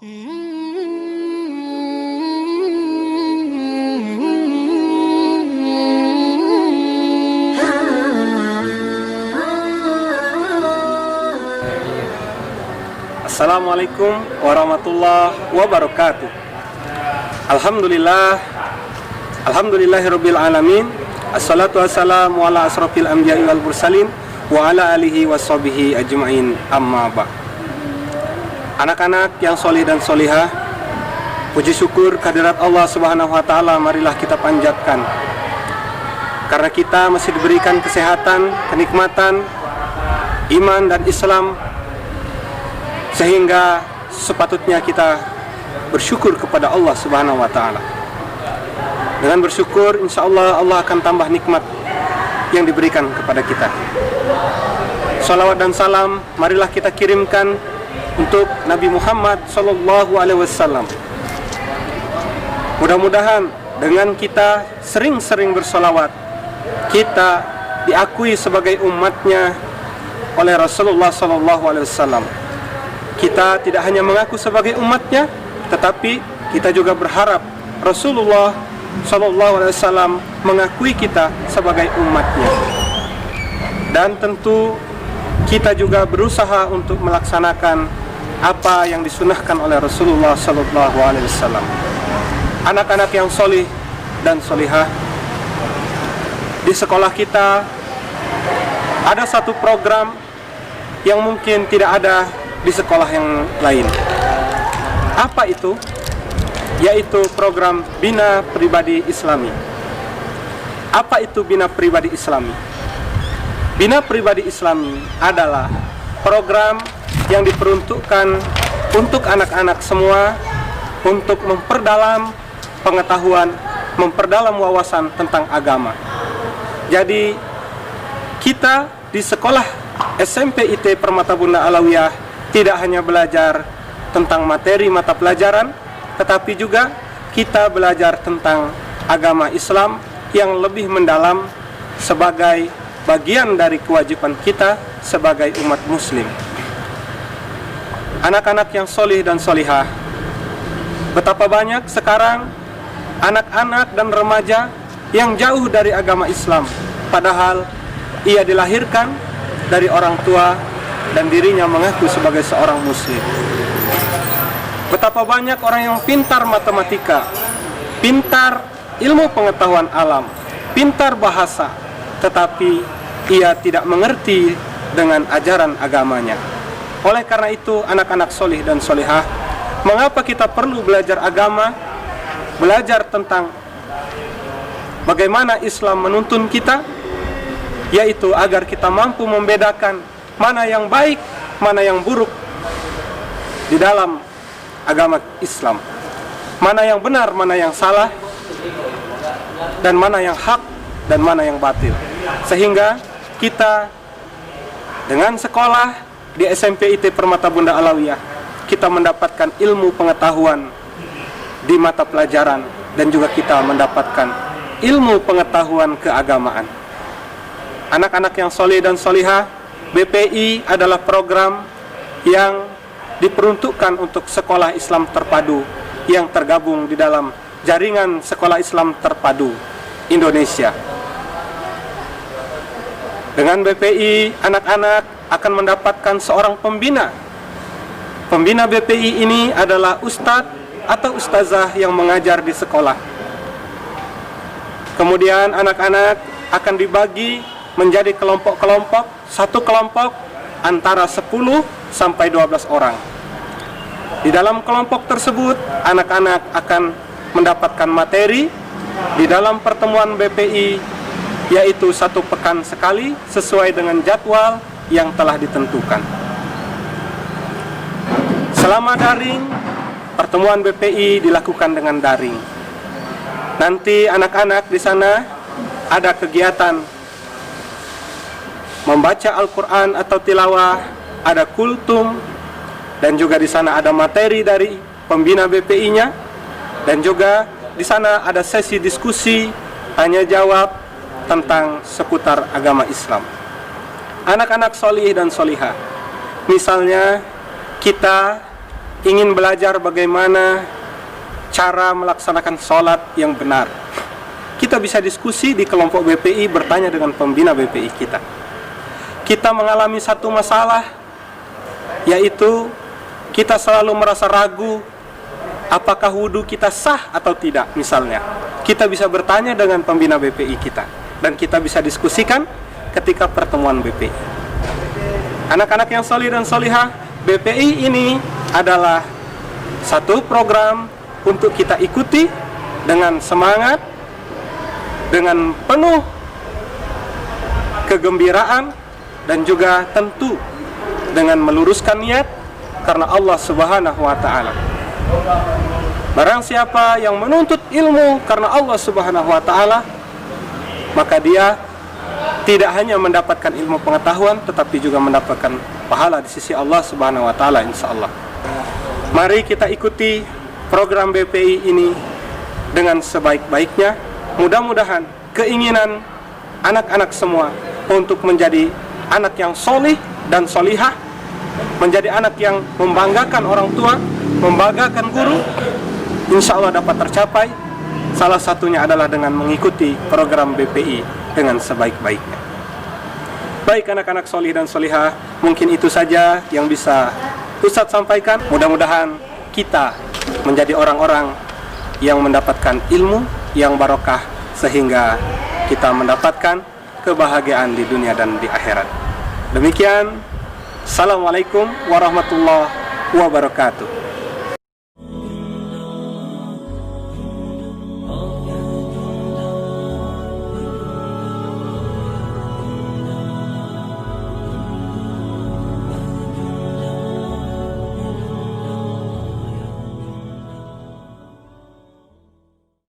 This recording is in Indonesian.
Assalamualaikum warahmatullahi wabarakatuh. Alhamdulillahirabbil alamin. Assalatu wassalamu ala asrofil anbiya'i wal mursalin wa ala alihi washabihi ajma'in, amma ba'd. Anak-anak yang solih dan solihah, puji syukur kehadirat Allah Subhanahu wa taala marilah kita panjatkan. Karena kita masih diberikan kesehatan, kenikmatan, iman dan Islam, sehingga sepatutnya kita bersyukur kepada Allah Subhanahu wa taala. Dengan bersyukur, insya Allah Allah akan tambah nikmat yang diberikan kepada kita. Salawat dan salam marilah kita kirimkan untuk Nabi Muhammad SAW. Mudah-mudahan dengan kita sering-sering bersolawat, kita diakui sebagai umatnya oleh Rasulullah SAW. Kita tidak hanya mengaku sebagai umatnya, tetapi kita juga berharap Rasulullah SAW mengakui kita sebagai umatnya. Dan tentu kita juga berusaha untuk melaksanakan apa yang disunahkan oleh Rasulullah SAW. Anak-anak yang solih dan solihah, di sekolah kita ada satu program yang mungkin tidak ada di sekolah yang lain. Apa itu? Yaitu program Bina Pribadi Islami. Apa itu Bina Pribadi Islami? Bina Pribadi Islami adalah program yang diperuntukkan untuk anak-anak semua untuk memperdalam pengetahuan, memperdalam wawasan tentang agama. Jadi kita di sekolah SMP IT Permata Bunda Alawiyah tidak hanya belajar tentang materi mata pelajaran, tetapi juga kita belajar tentang agama Islam yang lebih mendalam sebagai bagian dari kewajiban kita sebagai umat muslim. Anak-anak yang solih dan solihah, betapa banyak sekarang anak-anak dan remaja yang jauh dari agama Islam, padahal ia dilahirkan dari orang tua dan dirinya mengaku sebagai seorang muslim. Betapa banyak orang yang pintar matematika, pintar ilmu pengetahuan alam, pintar bahasa, tetapi ia tidak mengerti dengan ajaran agamanya. Oleh karena itu, anak-anak solih dan solihah, mengapa kita perlu belajar agama, belajar tentang bagaimana Islam menuntun kita, yaitu agar kita mampu membedakan mana yang baik, mana yang buruk di dalam agama Islam, mana yang benar, mana yang salah, dan mana yang hak dan mana yang batil. Sehingga kita dengan sekolah di SMP IT Permata Bunda Alawiyah, kita mendapatkan ilmu pengetahuan di mata pelajaran dan juga kita mendapatkan ilmu pengetahuan keagamaan. Anak-anak yang soleh dan solihah, BPI adalah program yang diperuntukkan untuk sekolah Islam terpadu yang tergabung di dalam jaringan sekolah Islam terpadu Indonesia. Dengan BPI, anak-anak akan mendapatkan seorang pembina. Pembina BPI ini adalah ustadz atau ustazah yang mengajar di sekolah. Kemudian anak-anak akan dibagi menjadi kelompok-kelompok, satu kelompok antara 10 sampai 12 orang. Di dalam kelompok tersebut, anak-anak akan mendapatkan materi di dalam pertemuan BPI, yaitu 1 pekan sekali sesuai dengan jadwal yang telah ditentukan. Selama daring, pertemuan BPI dilakukan dengan daring. Nanti anak-anak di sana ada kegiatan membaca Al-Quran atau tilawah, ada kultum, dan juga di sana ada materi dari pembina BPI-nya, dan juga di sana ada sesi diskusi, tanya jawab tentang seputar agama Islam. Anak-anak solih dan solihah, misalnya kita ingin belajar bagaimana cara melaksanakan sholat yang benar, kita bisa diskusi di kelompok BPI, bertanya dengan pembina BPI kita. Kita mengalami satu masalah, yaitu kita selalu merasa ragu apakah wudhu kita sah atau tidak. Misalnya, kita bisa bertanya dengan pembina BPI kita, dan kita bisa diskusikan ketika pertemuan BPI. Anak-anak yang solih dan solihah, BPI ini adalah satu program untuk kita ikuti dengan semangat, dengan penuh kegembiraan, dan juga tentu dengan meluruskan niat karena Allah Subhanahu wa Ta'ala. Barang siapa yang menuntut ilmu karena Allah Subhanahu wa Ta'ala, maka dia tidak hanya mendapatkan ilmu pengetahuan, tetapi juga mendapatkan pahala di sisi Allah Subhanahu wa Ta'ala, insyaallah. Mari kita ikuti program BPI ini dengan sebaik-baiknya. Mudah-mudahan keinginan anak-anak semua untuk menjadi anak yang solih dan solihah, menjadi anak yang membanggakan orang tua, membanggakan guru, insya Allah dapat tercapai. Salah satunya adalah dengan mengikuti program BPI dengan sebaik-baiknya. Baik anak-anak solih dan solihah, mungkin itu saja yang bisa Ustadz sampaikan. Mudah-mudahan kita menjadi orang-orang yang mendapatkan ilmu yang barokah, sehingga kita mendapatkan kebahagiaan di dunia dan di akhirat. Demikian, Assalamualaikum warahmatullahi wabarakatuh.